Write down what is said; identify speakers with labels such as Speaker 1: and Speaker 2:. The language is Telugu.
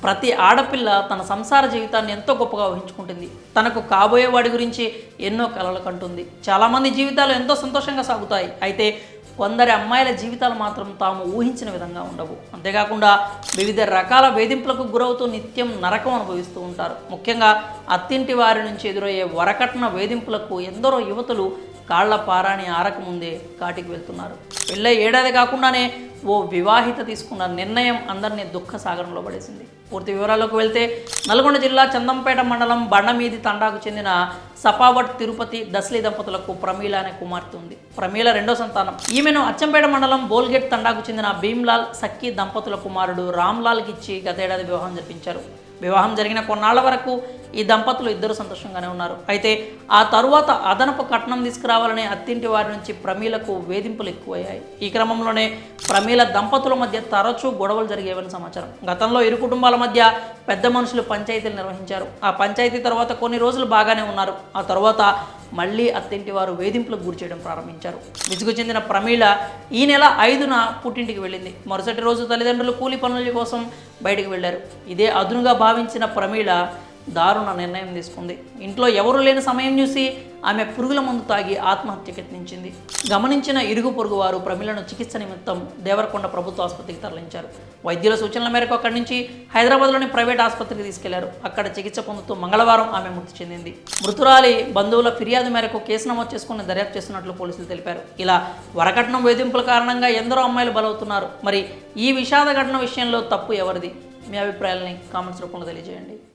Speaker 1: ప్రతి ఆడపిల్ల తన సంసార జీవితాన్ని ఎంతో గొప్పగా ఊహించుకుంటుంది. తనకు కాబోయే వాడి గురించి ఎన్నో కలలు కంటుంది. చాలామంది జీవితాలు ఎంతో సంతోషంగా సాగుతాయి. అయితే కొందరి అమ్మాయిల జీవితాలు మాత్రం తాము ఊహించిన విధంగా ఉండవు. అంతేకాకుండా వివిధ రకాల వేధింపులకు గురవుతూ నిత్యం నరకం అనుభవిస్తూ ఉంటారు. ముఖ్యంగా అత్తింటి వారి నుంచి ఎదురయ్యే వరకట్న వేధింపులకు ఎందరో యువతులు కాళ్ల పారాని ఆరకముందే కాటికి వెళ్తున్నారు. పెళ్ళై ఏడాది కాకుండానే ఓ వివాహిత తీసుకున్న నిర్ణయం అందరినీ దుఃఖ సాగరంలో పడేసింది. పూర్తి వివరాల్లోకి వెళ్తే నల్గొండ జిల్లా చందంపేట మండలం బండమీది తండాకు చెందిన సపావట్ తిరుపతి దస్లీ దంపతులకు ప్రమీల అనే కుమార్తె ఉంది. ప్రమీల రెండో సంతానం. ఈమెను అచ్చంపేట మండలం బోల్గేట్ తండాకు చెందిన భీమ్లాల్ సక్కీ దంపతుల కుమారుడు రామ్లాల్కి ఇచ్చి గతేడాది వివాహం జరిపించారు. వివాహం జరిగిన కొన్నాళ్ల వరకు ఈ దంపతులు ఇద్దరు సంతోషంగానే ఉన్నారు. అయితే ఆ తరువాత అదనపు కట్నం తీసుకురావాలనే అత్తింటి వారి నుంచి ప్రమీలకు వేధింపులు ఎక్కువయ్యాయి. ఈ క్రమంలోనే ప్రమీల దంపతుల మధ్య తరచూ గొడవలు జరిగేవని సమాచారం. గతంలో ఇరు కుటుంబాల మధ్య పెద్ద మనుషులు పంచాయతీలు నిర్వహించారు. ఆ పంచాయతీ తర్వాత కొన్ని రోజులు బాగానే ఉన్నారు. ఆ తర్వాత మళ్ళీ అత్తింటి వారు వేధింపులకు గురి చేయడం ప్రారంభించారు. విసుగు చెందిన ప్రమీల ఈ నెల 5న పుట్టింటికి వెళ్ళింది. మరుసటి రోజు తల్లిదండ్రులు కూలి పనుల కోసం బయటికి వెళ్లారు. ఇదే అదునుగా భావించిన ప్రమీల దారుణ నిర్ణయం తీసుకుంది. ఇంట్లో ఎవరూ లేని సమయం చూసి ఆమె పురుగుల మందు తాగి ఆత్మహత్యకు యత్నించింది. గమనించిన ఇరుగు పొరుగు వారు ప్రమీలను చికిత్స నిమిత్తం దేవరకొండ ప్రభుత్వ ఆసుపత్రికి తరలించారు. వైద్యుల సూచనల మేరకు అక్కడి నుంచి హైదరాబాద్లోని ప్రైవేట్ ఆసుపత్రికి తీసుకెళ్లారు. అక్కడ చికిత్స పొందుతూ మంగళవారం ఆమె మృతి చెందింది. మృతురాలి బంధువుల ఫిర్యాదు మేరకు కేసు నమోదు చేసుకుని దర్యాప్తు చేస్తున్నట్లు పోలీసులు తెలిపారు. ఇలా వరకట్నం వేధింపుల కారణంగా ఎందరో అమ్మాయిలు బలవుతున్నారు. మరి ఈ విషాద ఘటన విషయంలో తప్పు ఎవరిది? మీ అభిప్రాయాలని కామెంట్స్ రూపంలో తెలియజేయండి.